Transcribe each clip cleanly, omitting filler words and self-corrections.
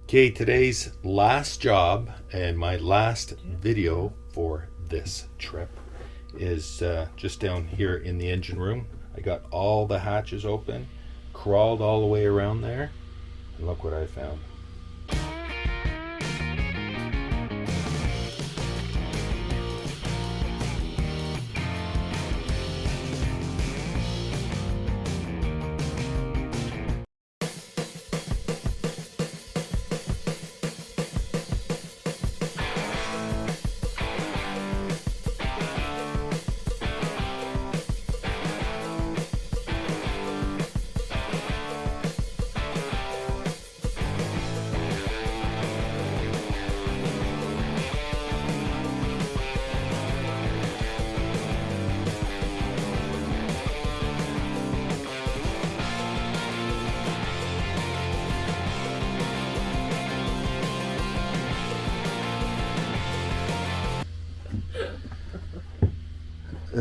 Okay, today's last job and my last video for this trip is just down here in the engine room. I got all the hatches open, crawled all the way around there, and look what I found.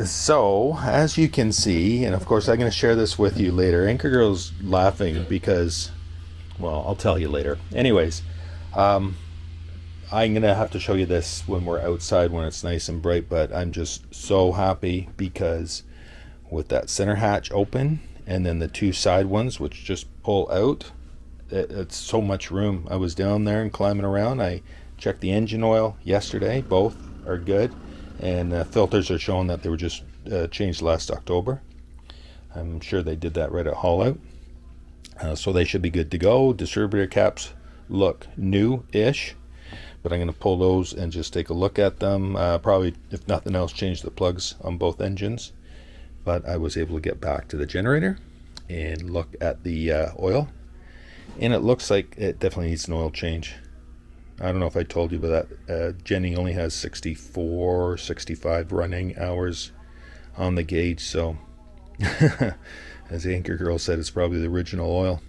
So, as you can see, and of course I'm going to share this with you later, Anchor Girl's laughing because, well, I'll tell you later. Anyways, I'm going to have to show you this when we're outside when it's nice and bright, but I'm just so happy because with that center hatch open and then the two side ones which just pull out, it's so much room. I was down there and climbing around. I checked the engine oil yesterday. Both are good. And filters are showing that they were just changed last October. I'm sure they did that right at haul out. So they should be good to go. Distributor caps look new-ish, but I'm going to pull those and just take a look at them. Probably, if nothing else, change the plugs on both engines. But I was able to get back to the generator and look at the oil. And it looks like it definitely needs an oil change. I don't know if I told you, but that Jenny only has 64, 65 running hours on the gauge. So, as the Anchor Girl said, it's probably the original oil.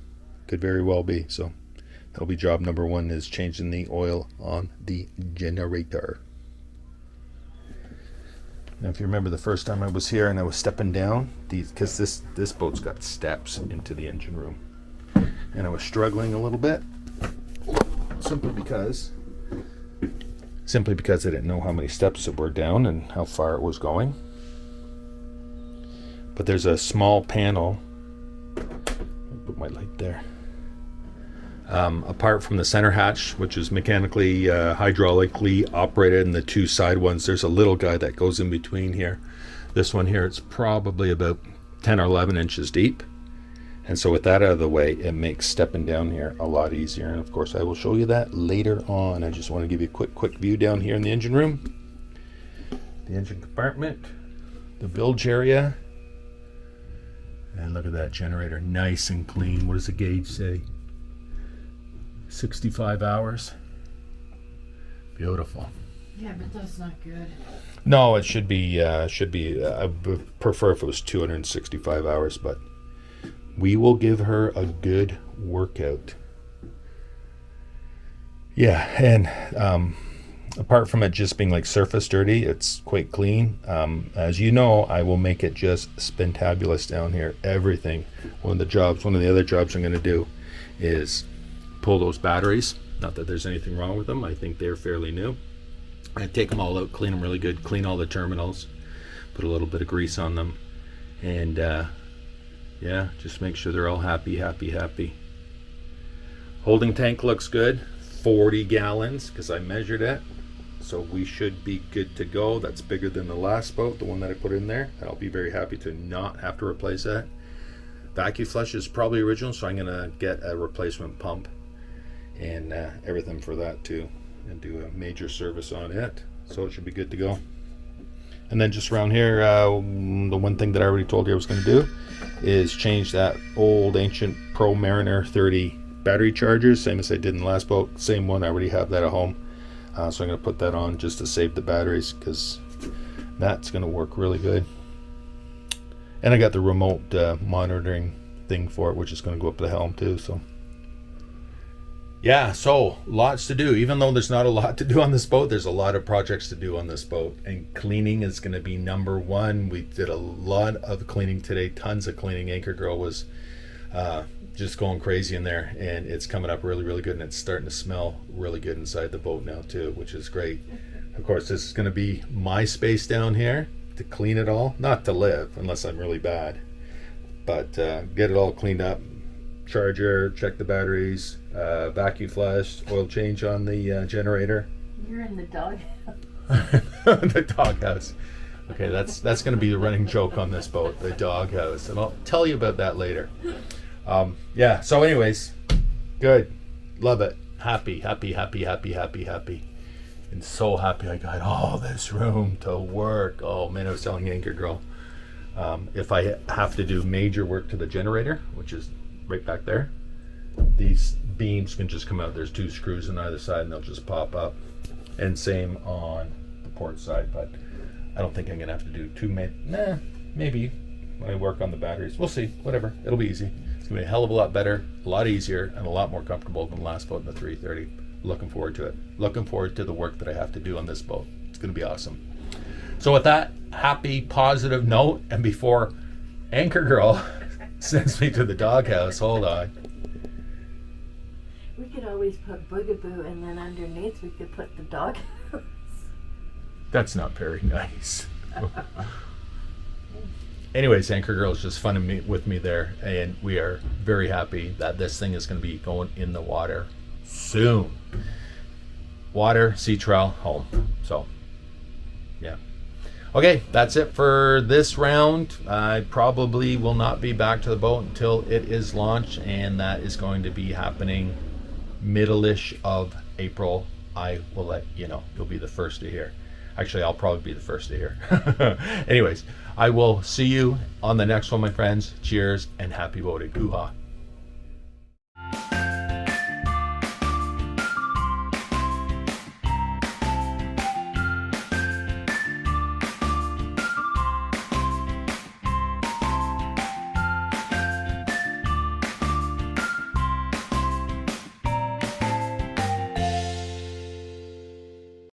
Could very well be. So, that'll be job number one, is changing the oil on the generator. Now, if you remember the first time I was here and I was stepping down, because this boat's got steps into the engine room, and I was struggling a little bit. Simply because I didn't know how many steps that were down and how far it was going. But there's a small panel. I'll put my light there. Apart from the center hatch, which is mechanically, hydraulically operated, and the two side ones, there's a little guy that goes in between here. This one here, it's probably about 10 or 11 inches deep. And so with that out of the way, it makes stepping down here a lot easier. And of course, I will show you that later on. I just want to give you a quick view down here in the engine room. The engine compartment, the bilge area. And look at that generator, nice and clean. What does the gauge say? 65 hours. Beautiful. Yeah, but that's not good. No, it should be, I would prefer if it was 265 hours, but we will give her a good workout. Yeah, and apart from it just being like surface dirty, it's quite clean. As you know, I will make it just spintabulous down here. Everything. One of the other jobs I'm going to do is pull those batteries. Not that there's anything wrong with them. I think they're fairly new. I take them all out, clean them really good, clean all the terminals, put a little bit of grease on them, and yeah, just make sure they're all happy. Holding tank looks good, 40 gallons, because I measured it. So we should be good to go. That's bigger than the last boat, the one that I put in there. I'll be very happy to not have to replace that. Vacuum flush is probably original, so I'm gonna get a replacement pump and everything for that too, and do a major service on it. So it should be good to go. And then just around here, the one thing that I already told you I was going to do is change that old ancient Pro Mariner 30 battery chargers, same as I did in the last boat. Same one, I already have that at home. So I'm going to put that on just to save the batteries, because that's going to work really good. And I got the remote monitoring thing for it, which is going to go up the helm too. So yeah, so lots to do. Even though there's not a lot to do on this boat, there's a lot of projects to do on this boat, and cleaning is going to be number one. We did a lot of cleaning today, tons of cleaning. Anchor Girl was just going crazy in there, and it's coming up really, really good, and it's starting to smell really good inside the boat now too, which is great. Of course, this is going to be my space down here to clean it all, not to live unless I'm really bad, but get it all cleaned up, charger, check the batteries, vacuum flush, oil change on the generator. You're in the dog. The doghouse. Okay, that's going to be the running joke on this boat, the doghouse, and I'll tell you about that later. Yeah, so anyways, good, love it, happy, and so happy I got all this room to work. Oh man, I was telling Anchor Girl, if I have to do major work to the generator, which is right back there, these beams can just come out. There's 2 screws on either side and they'll just pop up, and same on the port side, but I don't think I'm gonna have to do too many. Maybe when I work on the batteries, we'll see. Whatever, it'll be easy. It's gonna be a hell of a lot better, a lot easier, and a lot more comfortable than the last boat in the 330. Looking forward to it. Looking forward to the work that I have to do on this boat. It's gonna be awesome. So with that happy, positive note, and before Anchor Girl sends me to the doghouse, hold on. We could always put Boogaboo, and then underneath we could put the dog. That's not very nice. Anyways, Anchor Girl is just fun with me there, and we are very happy that this thing is going to be going in the water soon. Water, sea trial, home. So, yeah. Okay, that's it for this round. I probably will not be back to the boat until it is launched, and that is going to be happening middle-ish of April. I will let you know. You'll be the first to hear. Actually, I'll probably be the first to hear. Anyways, I will see you on the next one, my friends. Cheers and happy boating. Hoo-ha.